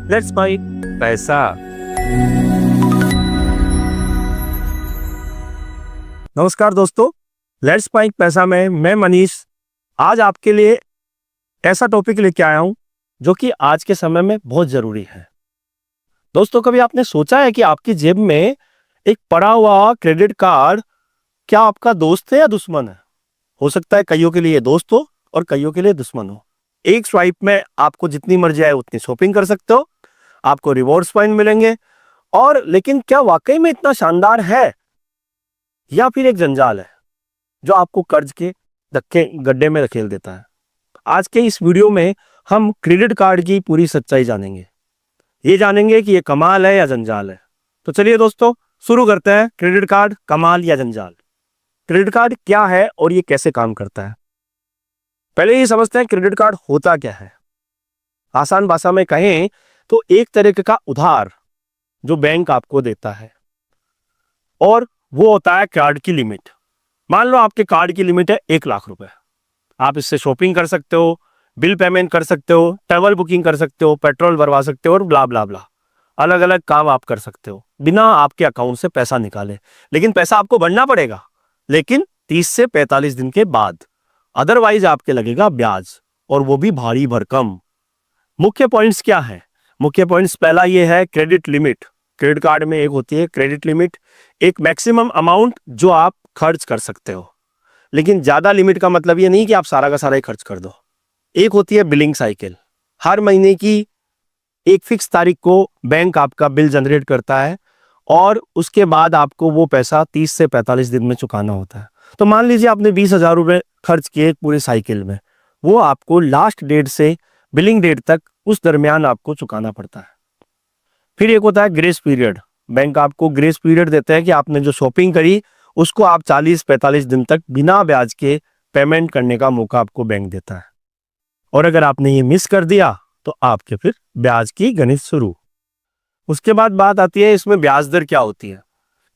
Let's buy पैसा। नमस्कार दोस्तों, लेट्स बाय पैसा में मैं मनीष आज आपके लिए ऐसा टॉपिक लेके आया हूं जो कि आज के समय में बहुत जरूरी है। दोस्तों, कभी आपने सोचा है कि आपकी जेब में एक पड़ा हुआ क्रेडिट कार्ड क्या आपका दोस्त है या दुश्मन है? हो सकता है कईयों के लिए दोस्त हो और कईयों के लिए दुश्मन हो। एक स्वाइप में आपको जितनी मर्जी आए उतनी शॉपिंग कर सकते हो, आपको रिवॉर्ड्स पॉइंट मिलेंगे। और लेकिन क्या वाकई में इतना शानदार है या फिर एक जंजाल है जो आपको कर्ज के धक्के गड्ढे में धकेल देता है? आज के इस वीडियो में हम क्रेडिट कार्ड की पूरी सच्चाई जानेंगे। ये जानेंगे कि ये कमाल है या जंजाल है। तो चलिए दोस्तों, शुरू करते हैं। क्रेडिट कार्ड कमाल या जंजाल। क्रेडिट कार्ड क्या है और ये कैसे काम करता है? पहले ये समझते हैं क्रेडिट कार्ड होता क्या है। आसान भाषा में कहें तो एक तरीके का उधार जो बैंक आपको देता है, और वो होता है कार्ड की लिमिट। मान लो आपके कार्ड की लिमिट है 1 लाख रुपए। आप इससे शॉपिंग कर सकते हो, बिल पेमेंट कर सकते हो, ट्रैवल बुकिंग कर सकते हो, पेट्रोल भरवा सकते हो और ब्ला ब्ला ब्ला अलग अलग काम आप कर सकते हो बिना आपके अकाउंट से पैसा निकाले। लेकिन पैसा आपको भरना पड़ेगा, लेकिन 30 से 45 दिन के बाद। अदरवाइज आपके लगेगा ब्याज, और वो भी भारी भरकम। मुख्य पॉइंट्स क्या है? मुख्य पॉइंट्स पहला ये है क्रेडिट लिमिट। क्रेडिट कार्ड में एक होती है क्रेडिट लिमिट, एक मैक्सिमम अमाउंट जो आप खर्च कर सकते हो। लेकिन ज्यादा लिमिट का मतलब ये नहीं कि आप सारा का सारा ही खर्च कर दो। एक होती है बिलिंग साइकिल। हर महीने की एक फिक्स तारीख को बैंक आपका बिल जनरेट करता है और उसके बाद आपको वो पैसा 30 से 45 दिन में चुकाना होता है। तो मान लीजिए आपने 20,000 रुपए खर्च किए पूरे साइकिल में, वो आपको लास्ट डेट से बिलिंग डेट तक उस दरमियान आपको चुकाना पड़ता है। फिर एक होता है ग्रेस पीरियड। बैंक आपको ग्रेस पीरियड देते हैं कि आपने जो शॉपिंग करी उसको आप 40-45 दिन तक बिना ब्याज के पेमेंट करने का मौका आपको बैंक देता है। और अगर आपने ये मिस कर दिया तो आपके फिर ब्याज की गणित शुरू। उसके बाद बात आती है इसमें ब्याज दर क्या होती है।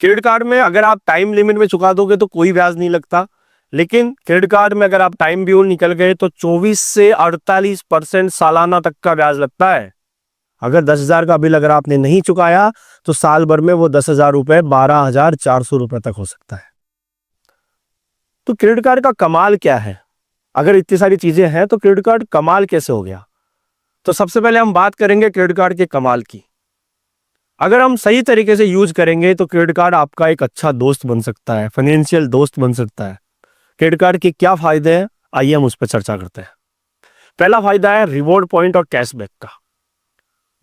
क्रेडिट कार्ड में अगर आप टाइम लिमिट में चुका दोगे तो कोई ब्याज नहीं लगता, लेकिन क्रेडिट कार्ड में अगर आप टाइम बियोल निकल गए तो 24 से 48% सालाना तक का ब्याज लगता है। अगर 10,000 का बिल अगर आपने नहीं चुकाया तो साल भर में वो 10,000 रुपए 12,400 रुपए तक हो सकता है। तो क्रेडिट कार्ड का कमाल क्या है? अगर इतनी सारी चीजें हैं तो क्रेडिट कार्ड कमाल कैसे हो गया? तो सबसे पहले हम बात करेंगे क्रेडिट कार्ड के कमाल की। अगर हम सही तरीके से यूज करेंगे तो क्रेडिट कार्ड आपका एक अच्छा दोस्त बन सकता है, फाइनेंशियल दोस्त बन सकता है। क्रेडिट कार्ड के क्या फायदे हैं, आइए हम उस पर चर्चा करते हैं। पहला फायदा है रिवॉर्ड पॉइंट और कैशबैक का।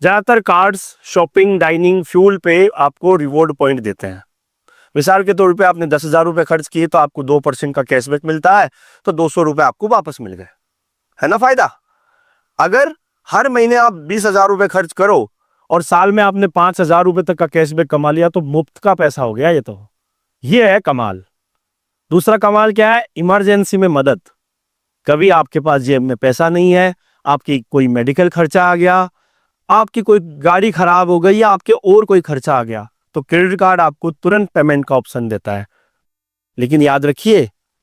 ज्यादातर कार्ड्स शॉपिंग, डाइनिंग, फ्यूल पे आपको रिवॉर्ड पॉइंट देते हैं। मिसाल के तौर पे आपने 10,000 रुपए खर्च किए तो आपको 2% का कैशबैक मिलता है, तो 200 रुपए आपको वापस मिल गए। है ना फायदा? अगर हर महीने आप 20,000 रुपए खर्च करो और साल में आपने 5,000 रुपए तक का कैशबैक कमा लिया तो मुफ्त का पैसा हो गया। ये है कमाल। दूसरा कमाल क्या है? इमरजेंसी में मदद। कभी आपके पास जेब में पैसा नहीं है, आपकी कोई मेडिकल खर्चा आ गया, आपकी कोई गाड़ी खराब हो गई या आपके और कोई खर्चा आ गया, तो क्रेडिट कार्ड आपको तुरंत पेमेंट का ऑप्शन देता है। लेकिन याद रखिए,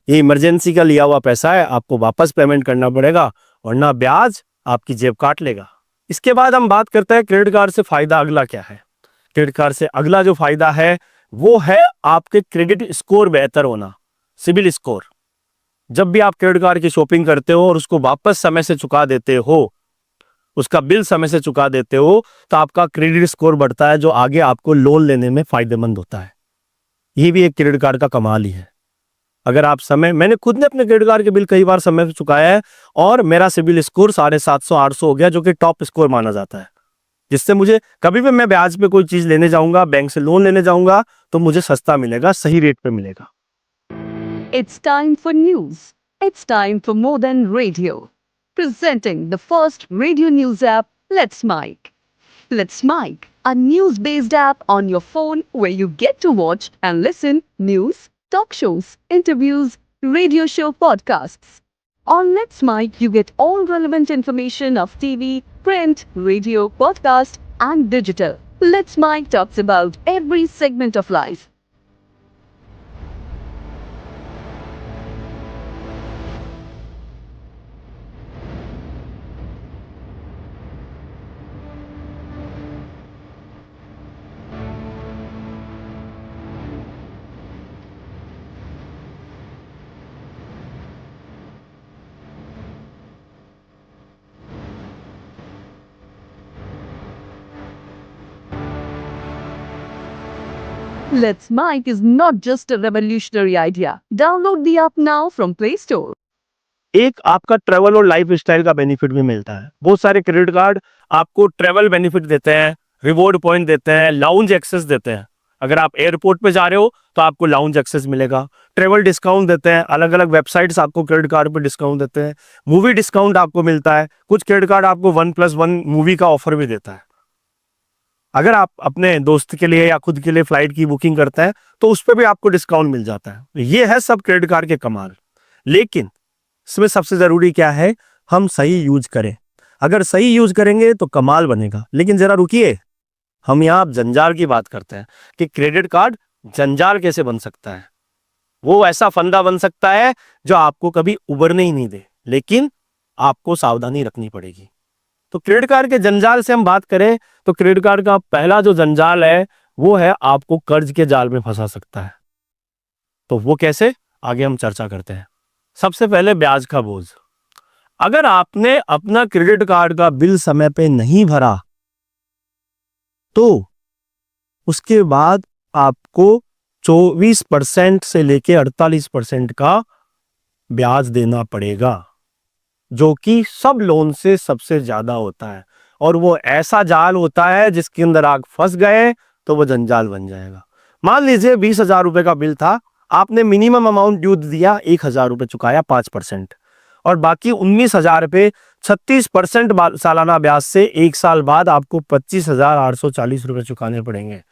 ये इमरजेंसी का लिया हुआ पैसा है, आपको वापस पेमेंट करना पड़ेगा, वरना ब्याज आपकी जेब काट लेगा। इसके बाद हम बात करते हैं क्रेडिट कार्ड से फायदा अगला क्या है। क्रेडिट कार्ड से अगला जो फायदा है वो है आपके क्रेडिट स्कोर बेहतर होना, सिबिल स्कोर। जब भी आप क्रेडिट कार्ड की शॉपिंग करते हो और उसको वापस समय से चुका देते हो, उसका बिल समय से चुका देते हो, तो आपका क्रेडिट स्कोर बढ़ता है जो आगे आपको लोन लेने में फायदेमंद होता है। ये भी एक क्रेडिट कार्ड का कमाल ही है। अगर आप मैंने खुद ने अपने क्रेडिट कार्ड के बिल कई बार समय पे चुकाया है और मेरा सिबिल स्कोर 750-800 हो गया, जो कि टॉप स्कोर माना जाता है, जिससे मुझे कभी भी मैं ब्याज पे कोई चीज लेने जाऊंगा, बैंक से लोन लेने जाऊंगा, तो मुझे सस्ता मिलेगा, सही रेट पे मिलेगा। It's time for news. It's time for more than radio. Presenting the first radio news app, Let's Mike. Let's Mike, a news-based app on your phone where you get to watch and listen news, talk shows, interviews, radio show podcasts. On Let's Mike, you get all relevant information of TV, print, radio, podcast, and digital. Let's Mike talks about every segment of life. Let's Mike is not just a revolutionary idea. Download the app now from Play Store. एक आपका travel और life style का benefit भी मिलता है। बहुत सारे credit card आपको ट्रैवल बेनिफिट देते हैं, रिवॉर्ड पॉइंट देते हैं, लाउंज एक्सेस देते हैं। अगर आप एयरपोर्ट पे जा रहे हो तो आपको लाउंज एक्सेस मिलेगा, ट्रैवल डिस्काउंट देते हैं, अलग अलग वेबसाइट्स आपको क्रेडिट कार्ड पे डिस्काउंट देते हैं, मूवी डिस्काउंट आपको मिलता है, कुछ क्रेडिट कार्ड आपको 1+1 मूवी का ऑफर भी देता है। अगर आप अपने दोस्त के लिए या खुद के लिए फ्लाइट की बुकिंग करते हैं तो उस पर भी आपको डिस्काउंट मिल जाता है। ये है सब क्रेडिट कार्ड के कमाल। लेकिन इसमें सबसे जरूरी क्या है, हम सही यूज करें। अगर सही यूज करेंगे तो कमाल बनेगा। लेकिन जरा रुकिए, हम यहाँ जंजाल की बात करते हैं कि क्रेडिट कार्ड जंजाल कैसे बन सकता है। वो ऐसा फंदा बन सकता है जो आपको कभी उबरने ही नहीं दे, लेकिन आपको सावधानी रखनी पड़ेगी। तो क्रेडिट कार्ड के जंजाल से हम बात करें तो क्रेडिट कार्ड का पहला जो जंजाल है वो है आपको कर्ज के जाल में फंसा सकता है। तो वो कैसे, आगे हम चर्चा करते हैं। सबसे पहले ब्याज का बोझ। अगर आपने अपना क्रेडिट कार्ड का बिल समय पे नहीं भरा तो उसके बाद आपको 24% से लेके 48% का ब्याज देना पड़ेगा, जो कि सब लोन से सबसे ज्यादा होता है। और वो ऐसा जाल होता है जिसके अंदर आप फंस गए तो वो जंजाल बन जाएगा। मान लीजिए 20,000 रुपए का बिल था, आपने मिनिमम अमाउंट ड्यू दिया, 1,000 रुपए चुकाया 5%, और बाकी 19,000 पे 36% सालाना ब्याज से 1 साल बाद आपको 25,840 रुपए चुकाने पड़ेंगे।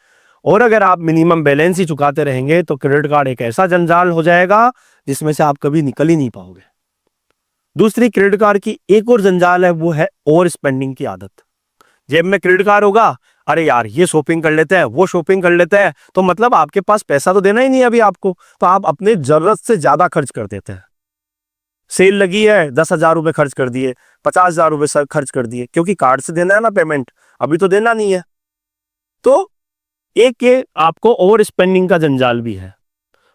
और अगर आप मिनिमम बैलेंस ही चुकाते रहेंगे तो क्रेडिट कार्ड एक ऐसा जंजाल हो जाएगा जिसमें से आप कभी निकल ही नहीं पाओगे। दूसरी क्रेडिट कार्ड की एक और जंजाल है, वो है ओवर स्पेंडिंग की आदत। जेब में क्रेडिट कार्ड होगा, अरे यार ये शॉपिंग कर लेते हैं, वो शॉपिंग कर लेते हैं, तो मतलब आपके पास पैसा तो देना ही नहीं है अभी आपको, तो आप अपने जरूरत से ज्यादा खर्च कर देते हैं। सेल लगी है, 10,000 रुपए खर्च कर दिए, 50,000 रुपए खर्च कर दिए, क्योंकि कार्ड से देना है ना पेमेंट, अभी तो देना नहीं है। तो एक ये आपको ओवर स्पेंडिंग का जंजाल भी है।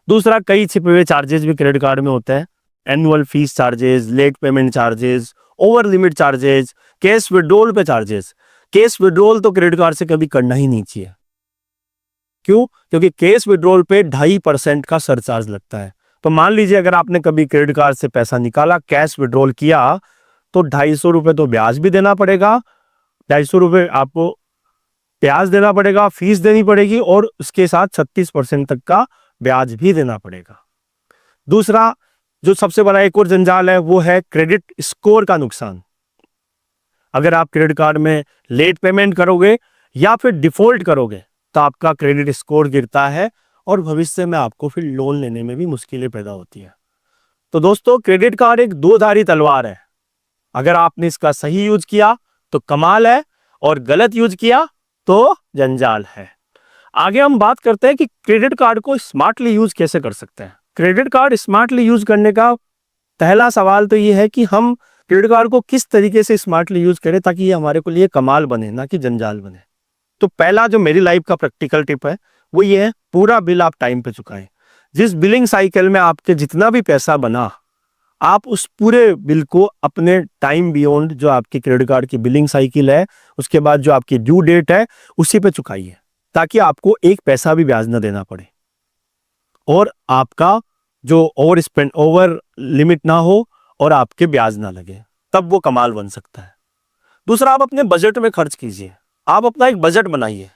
दूसरा, कई छिपे हुए चार्जेस भी क्रेडिट कार्ड में होते हैं। Annual fee charges, late payment charges, over limit charges, cash withdrawal पे चार्जेस। कैश विड्रॉल तो क्रेडिट कार्ड से कभी करना ही नहीं चाहिए। क्यों? क्योंकि कैश विड्रॉल पे 2.5% का सरचार्ज लगता है। तो मान लीजिए अगर आपने कभी क्रेडिट कार्ड से पैसा निकाला, कैश विड्रॉल किया, तो 250 रुपए तो ब्याज भी देना पड़ेगा, 250 रुपए आपको ब्याज देना पड़ेगा, फीस देनी पड़ेगी, और उसके साथ 36% तक का ब्याज भी देना पड़ेगा। दूसरा जो सबसे बड़ा एक और जंजाल है वो है क्रेडिट स्कोर का नुकसान। अगर आप क्रेडिट कार्ड में लेट पेमेंट करोगे या फिर डिफॉल्ट करोगे तो आपका क्रेडिट स्कोर गिरता है और भविष्य में आपको फिर लोन लेने में भी मुश्किलें पैदा होती है। तो दोस्तों, क्रेडिट कार्ड एक दो-धारी तलवार है। अगर आपने इसका सही यूज किया तो कमाल है, और गलत यूज किया तो जंजाल है। आगे हम बात करते हैं कि क्रेडिट कार्ड को स्मार्टली यूज कैसे कर सकते हैं। क्रेडिट कार्ड स्मार्टली यूज करने का पहला सवाल तो ये है कि हम क्रेडिट कार्ड को किस तरीके से स्मार्टली यूज करें ताकि ये हमारे को लिए कमाल बने, ना कि जंजाल बने। तो पहला जो मेरी लाइफ का प्रैक्टिकल टिप है वो ये है, पूरा बिल आप टाइम पे चुकाएं। जिस बिलिंग साइकिल में आपके जितना भी पैसा बना, आप उस पूरे बिल को अपने टाइम बियॉन्ड जो आपकी क्रेडिट कार्ड की बिलिंग साइकिल है, उसके बाद जो आपकी ड्यू डेट है, उसी पे चुकाइए, ताकि आपको एक पैसा भी ब्याज न देना पड़े और आपका जो ओवर लिमिट ना हो और आपके ब्याज ना लगे, तब वो कमाल बन सकता है। दूसरा, आप अपने बजट में खर्च कीजिए। आप अपना एक बजट बनाइए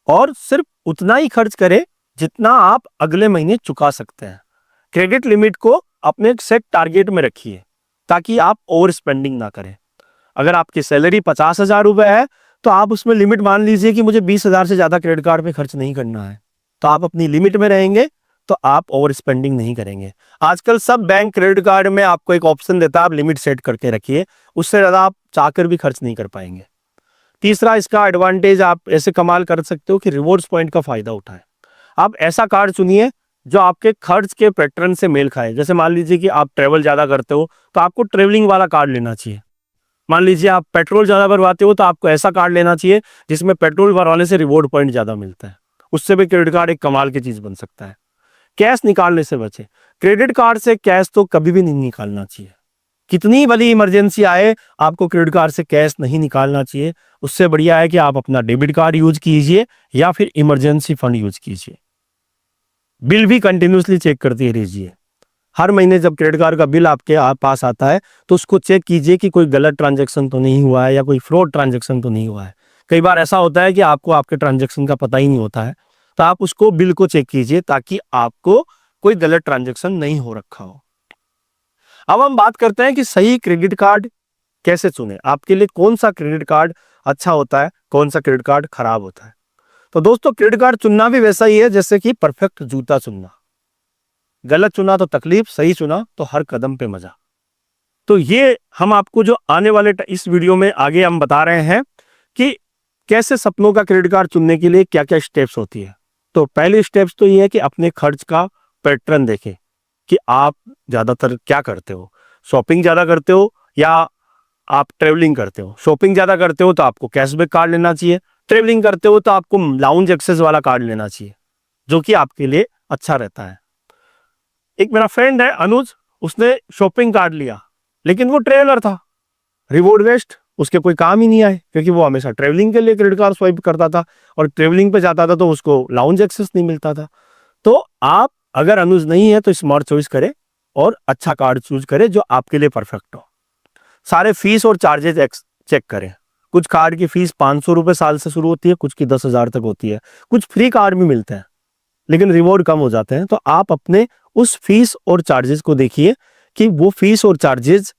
और सिर्फ उतना ही खर्च करें जितना आप अगले महीने चुका सकते हैं। क्रेडिट लिमिट को अपने एक सेट टारगेट में रखिए ताकि आप ओवर स्पेंडिंग ना करें। अगर आपकी सैलरी 50,000 रुपए है तो आप उसमें लिमिट मान लीजिए कि मुझे 20,000 से ज्यादा क्रेडिट कार्ड पे खर्च नहीं करना है, तो आप अपनी लिमिट में रहेंगे तो आप ओवर स्पेंडिंग नहीं करेंगे। आजकल सब बैंक क्रेडिट कार्ड में आपको एक ऑप्शन देता है, आप लिमिट सेट करके रखिए, उससे ज्यादा आप चाहकर भी खर्च नहीं कर पाएंगे। तीसरा, इसका एडवांटेज आप ऐसे कमाल कर सकते हो कि रिवॉर्ड्स पॉइंट का फायदा उठाएं। आप ऐसा कार्ड चुनिए जो आपके खर्च के पैटर्न से मेल खाए। जैसे मान लीजिए कि आप ट्रेवल ज्यादा करते हो तो आपको ट्रेवलिंग वाला कार्ड लेना चाहिए। मान लीजिए आप पेट्रोल ज्यादा भरवाते हो तो आपको ऐसा कार्ड लेना चाहिए जिसमें पेट्रोल भरवाने से रिवॉर्ड पॉइंट ज्यादा मिलता है। उससे भी क्रेडिट कार्ड एक कमाल की चीज बन सकता है। कैश निकालने से बचे। क्रेडिट कार्ड से कैश तो कभी भी नहीं निकालना चाहिए। कितनी बड़ी इमरजेंसी आए, आपको क्रेडिट कार्ड से कैश नहीं निकालना चाहिए। उससे बढ़िया है कि आप अपना डेबिट कार्ड यूज कीजिए या फिर इमरजेंसी फंड यूज कीजिए। बिल भी कंटिन्यूसली चेक करते रहिए। हर महीने जब क्रेडिट कार्ड का बिल आपके पास आता है तो उसको चेक कीजिए कि कोई गलत ट्रांजैक्शन तो नहीं हुआ है या कोई फ्रॉड ट्रांजैक्शन तो नहीं हुआ है। कई बार ऐसा होता है कि आपको आपके ट्रांजैक्शन का पता ही नहीं होता है, तो आप उसको बिल को चेक कीजिए ताकि आपको कोई गलत ट्रांजैक्शन नहीं हो रखा हो। अब हम बात करते हैं कि सही क्रेडिट कार्ड कैसे चुने, आपके लिए कौन सा क्रेडिट कार्ड अच्छा होता है, कौन सा क्रेडिट कार्ड खराब होता है। तो दोस्तों, क्रेडिट कार्ड चुनना भी वैसा ही है जैसे कि परफेक्ट जूता चुनना। गलत चुना तो तकलीफ, सही चुना तो हर कदम पे मजा। तो ये हम आपको जो आने वाले इस वीडियो में आगे हम बता रहे हैं कि कैसे सपनों का क्रेडिट कार्ड चुनने के लिए क्या क्या स्टेप्स होती है। तो पहले स्टेप्स तो ये है कि अपने खर्च का पैटर्न देखें कि आप ज्यादातर क्या करते हो। शॉपिंग ज्यादा करते हो या आप ट्रेवलिंग करते हो। शॉपिंग ज्यादा करते हो तो आपको कैशबैक कार्ड लेना चाहिए। ट्रेवलिंग करते हो तो आपको लाउंज एक्सेस वाला कार्ड लेना चाहिए, जो कि आपके लिए अच्छा रहता है। एक मेरा फ्रेंड है अनुज, उसने शॉपिंग कार्ड लिया लेकिन वो ट्रेवलर था, रिवॉर्ड वेस्ट, उसके कोई काम ही नहीं आए क्योंकि वो हमेशा ट्रेवलिंग के लिए क्रेडिट कार्ड स्वाइप करता था और ट्रेवलिंग पे जाता था तो उसको लाउंज एक्सेस नहीं मिलता था। तो आप अगर अनुज नहीं है तो स्मार्ट चॉइस करें और अच्छा कार्ड चूज करें जो आपके लिए परफेक्ट हो। सारे फीस और चार्जेस चेक करें। कुछ कार्ड की फीस 500 रुपए साल से शुरू होती है, कुछ की 10,000 तक होती है। कुछ फ्री कार्ड भी मिलते हैं लेकिन रिवॉर्ड कम हो जाते हैं। तो आप अपने उस फीस और चार्जेस को देखिए कि वो फीस और चार्जेस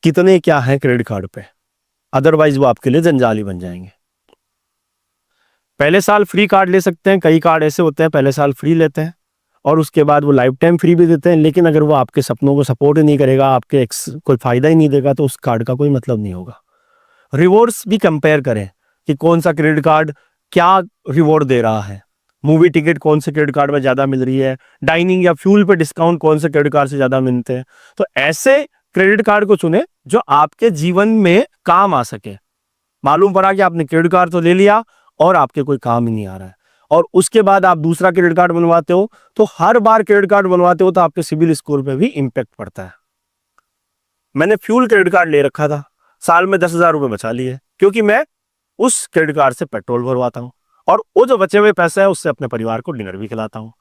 कितने क्या हैं क्रेडिट कार्ड पे, अदरवाइज वो आपके लिए जंजाली बन जाएंगे। पहले साल फ्री कार्ड ले सकते हैं, कई कार्ड ऐसे होते हैं पहले साल फ्री लेते हैं और उसके बाद वो लाइफ टाइम फ्री भी देते हैं, लेकिन अगर वो आपके सपनों को सपोर्ट ही नहीं करेगा, आपके कोई फायदा ही नहीं देगा तो उस कार्ड का कोई मतलब नहीं होगा। रिवॉर्ड्स भी कंपेयर करें कि कौन सा क्रेडिट कार्ड क्या रिवॉर्ड दे रहा है। मूवी टिकट कौन से क्रेडिट कार्ड में ज्यादा मिल रही है, डाइनिंग या फ्यूल पे डिस्काउंट कौन से क्रेडिट कार्ड से ज्यादा मिलते हैं। तो ऐसे क्रेडिट कार्ड को चुने जो आपके जीवन में काम आ सके। मालूम पड़ा कि आपने क्रेडिट कार्ड तो ले लिया और आपके कोई काम ही नहीं आ रहा है और उसके बाद आप दूसरा क्रेडिट कार्ड बनवाते हो, तो हर बार क्रेडिट कार्ड बनवाते हो तो आपके सिबिल स्कोर पे भी इंपैक्ट पड़ता है। मैंने फ्यूल क्रेडिट कार्ड ले रखा था, साल में 10,000 रुपए बचा लिए क्योंकि मैं उस क्रेडिट कार्ड से पेट्रोल भरवाता हूँ और वो जो बचे हुए पैसे है उससे अपने परिवार को डिनर भी खिलाता हूँ।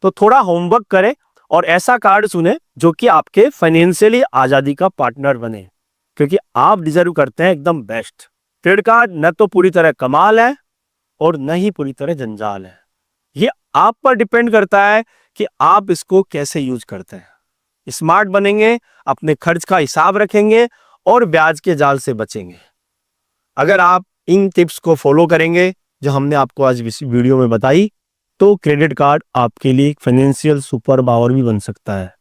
तो थोड़ा होमवर्क करें और ऐसा कार्ड चुने जो कि आपके फाइनेंशियली आजादी का पार्टनर बने, क्योंकि आप डिजर्व करते हैं एकदम बेस्ट। क्रेडिट कार्ड न तो पूरी तरह कमाल है और न ही पूरी तरह जंजाल है। ये आप पर डिपेंड करता है कि आप इसको कैसे यूज करते हैं। स्मार्ट बनेंगे, अपने खर्च का हिसाब रखेंगे और ब्याज के जाल से बचेंगे। अगर आप इन टिप्स को फॉलो करेंगे जो हमने आपको आज इस वीडियो में बताई, तो क्रेडिट कार्ड आपके लिए फाइनेंशियल सुपर पावर भी बन सकता है।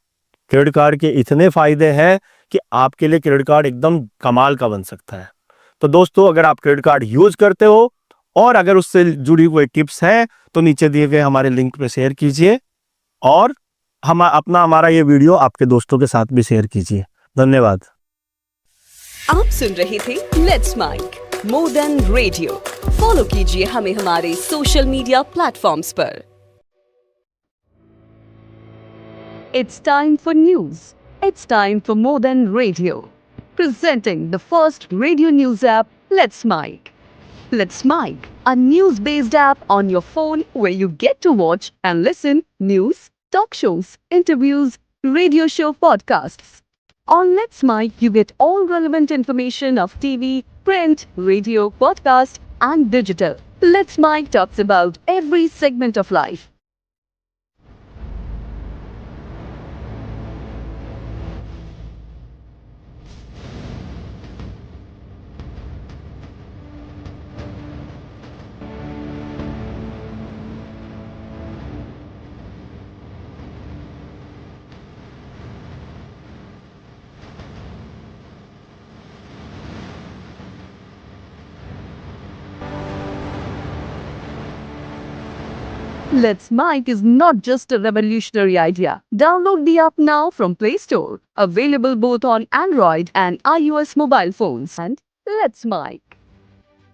क्रेडिट कार्ड के इतने फायदे हैं कि आपके लिए क्रेडिट कार्ड एकदम कमाल का बन सकता है। तो दोस्तों, अगर आप क्रेडिट कार्ड यूज करते हो और अगर उससे जुड़ी हुई टिप्स हैं तो नीचे दिए गए हमारे लिंक पे शेयर कीजिए और हमारा ये वीडियो आपके दोस्तों के साथ भी शेयर कीजिए। धन्यवाद। आप सुन रहे थे let's mike more than radio. Follow कीजिए हमें हमारे सोशल मीडिया प्लेटफॉर्म्स पर। It's time for news. It's time for more than radio. Presenting the first radio news app, Let's Mike. Let's Mike, a news-based app on your phone where you get to watch and listen news, talk shows, interviews, radio show podcasts. On Let's Mike, you get all relevant information of TV, print, radio, podcast, and digital. Let's Mike talks about every segment of life. Let's Mike is not just a revolutionary idea. Download the app now from Play Store. Available both on Android and iOS mobile phones. And Let's Mike.